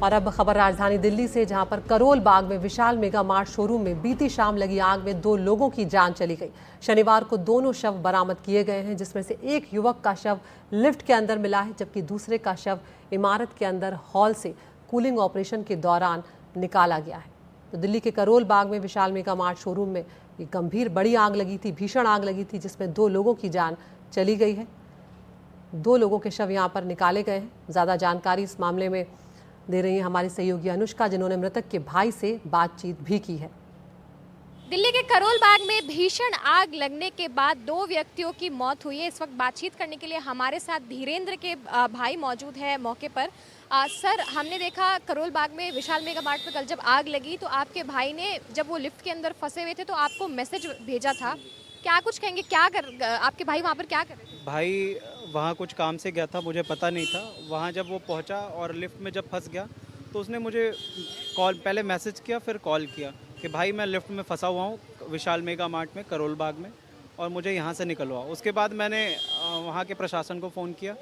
और अब खबर राजधानी दिल्ली से, जहां पर करोल बाग में विशाल मेगा मार्ट शोरूम में बीती शाम लगी आग में 2 लोगों की जान चली गई। शनिवार को दोनों शव बरामद किए गए हैं, जिसमें से एक युवक का शव लिफ्ट के अंदर मिला है, जबकि दूसरे का शव इमारत के अंदर हॉल से कूलिंग ऑपरेशन के दौरान निकाला गया है। तो दिल्ली के करोल बाग में विशाल मेगा मार्ट शोरूम में एक गंभीर बड़ी आग लगी थी, भीषण आग लगी थी, जिसमें 2 लोगों की जान चली गई है। 2 लोगों के शव यहाँ पर निकाले गए हैं। ज़्यादा जानकारी इस मामले में दे रही है हमारी सहयोगी अनुष्का, जिन्होंने मृतक के भाई से बातचीत भी की है। दिल्ली के करोल बाग में भीषण आग लगने के बाद 2 व्यक्तियों की मौत हुई है। इस वक्त बातचीत करने के लिए हमारे साथ धीरेन्द्र के भाई मौजूद है मौके पर। सर, हमने देखा करोल बाग में विशाल मेगा मार्ट में कल जब आग लगी तो आपके भाई ने, जब वो लिफ्ट के अंदर फंसे हुए थे, तो आपको मैसेज भेजा था। क्या कुछ कहेंगे, आपके भाई वहाँ पर क्या कर रहे थे? भाई वहाँ कुछ काम से गया था, मुझे पता नहीं था। वहाँ जब वो पहुँचा और लिफ्ट में जब फंस गया तो उसने मुझे पहले मैसेज किया, फिर कॉल किया कि भाई मैं लिफ्ट में फंसा हुआ हूँ विशाल मेगा मार्ट में करोल बाग में, और मुझे यहाँ से निकलवाओ। उसके बाद मैंने वहाँ के प्रशासन को फ़ोन किया।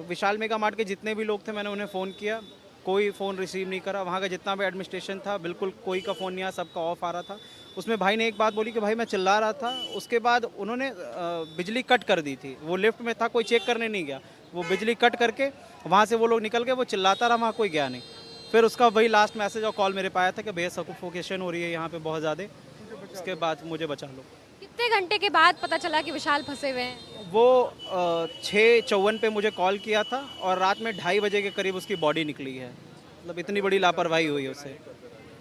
विशाल मेगा मार्ट के जितने भी लोग थे मैंने उन्हें फ़ोन किया, कोई फ़ोन रिसीव नहीं करा। वहाँ का जितना भी एडमिनिस्ट्रेशन था बिल्कुल कोई का फ़ोन नहीं आया, सबका ऑफ आ रहा था। उसमें भाई ने एक बात बोली कि भाई मैं चिल्ला रहा था। उसके बाद उन्होंने बिजली कट कर दी थी। वो लिफ्ट में था, कोई चेक करने नहीं गया, वो बिजली कट करके वहाँ से वो लोग निकल गए। वो चिल्लाता रहा, वहाँ कोई गया नहीं। फिर उसका वही लास्ट मैसेज और कॉल मेरे पाया था कि भैया सफोकेशन हो रही है यहाँ पे बहुत ज़्यादा, उसके बाद मुझे बचा लो। कितने घंटे के बाद पता चला कि विशाल फंसे हुए हैं? वो 6:54 पे मुझे कॉल किया था और रात में 2:30 बजे के करीब उसकी बॉडी निकली है। मतलब इतनी बड़ी लापरवाही हुई है उससे।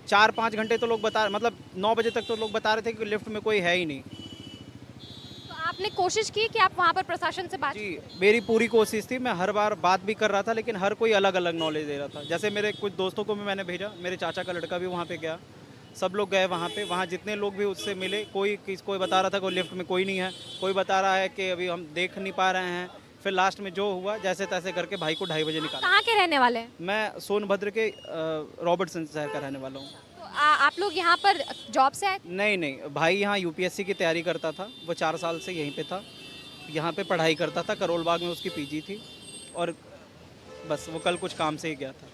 4-5 घंटे तो लोग मतलब 9 बजे तक तो लोग बता रहे थे कि लिफ्ट में कोई है ही नहीं। तो आपने कोशिश की कि आप वहाँ पर प्रशासन से बात? जी, मेरी पूरी कोशिश थी। मैं हर बार बात भी कर रहा था, लेकिन हर कोई अलग-अलग नॉलेज दे रहा था। जैसे मेरे कुछ दोस्तों को भी मैंने भेजा, मेरे चाचा का लड़का भी वहाँ पे गया। सब लोग गए वहाँ पे। वहाँ जितने लोग भी उससे मिले, कोई बता रहा था कि लिफ्ट में कोई नहीं है, कोई बता रहा है कि अभी हम देख नहीं पा रहे हैं। फिर लास्ट में जो हुआ जैसे-तैसे करके भाई को 2:30 बजे निकाला। कहाँ के रहने वाले हैं? मैं सोनभद्र के रॉबर्टसन शहर का रहने वाला हूँ। तो आप लोग यहाँ पर जॉब से आए? नहीं, भाई यहाँ यूपीएससी की तैयारी करता था। वो 4 साल से यहीं पे था। यहाँ पे पढ़ाई करता था। करोल बाग में उसकी पीजी थी और बस वो कल कुछ काम से ही गया था।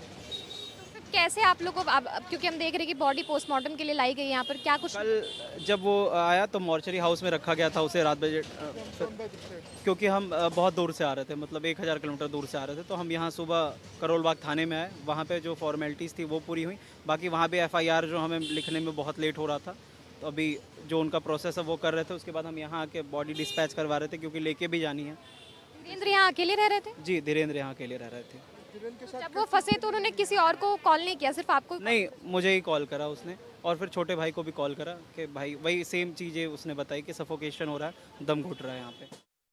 तो फिर कैसे आप लोगों को, अब क्योंकि हम देख रहे हैं कि बॉडी पोस्टमार्टम के लिए लाई गई यहाँ पर, क्या कुछ? कल जब वो आया तो मॉर्चरी हाउस में रखा गया था उसे रात बजे, क्योंकि हम बहुत दूर से आ रहे थे, मतलब 1000 किलोमीटर दूर से आ रहे थे। तो हम यहाँ सुबह करोल बाग थाने में आए। वहाँ पे जो फॉर्मेलिटीज़ थी वो पूरी हुई। बाकी वहाँ भी एफआईआर जो हमें लिखने में बहुत लेट हो रहा था, तो अभी जो उनका प्रोसेस है वो कर रहे थे। उसके बाद हम यहाँ आके बॉडी डिस्पैच करवा रहे थे, क्योंकि लेके भी जानी है। धीरेन्द्र यहाँ अकेले रह रहे थे? जी, धीरेन्द्र यहाँ अकेले रह रहे थे। जब वो फंसे तो उन्होंने किसी और को कॉल नहीं किया, सिर्फ आपको? नहीं, मुझे ही कॉल करा उसने, और फिर छोटे भाई को भी कॉल करा कि भाई, वही सेम चीज़ें उसने बताई कि सफोकेशन हो रहा है, दम घुट रहा है यहाँ पे।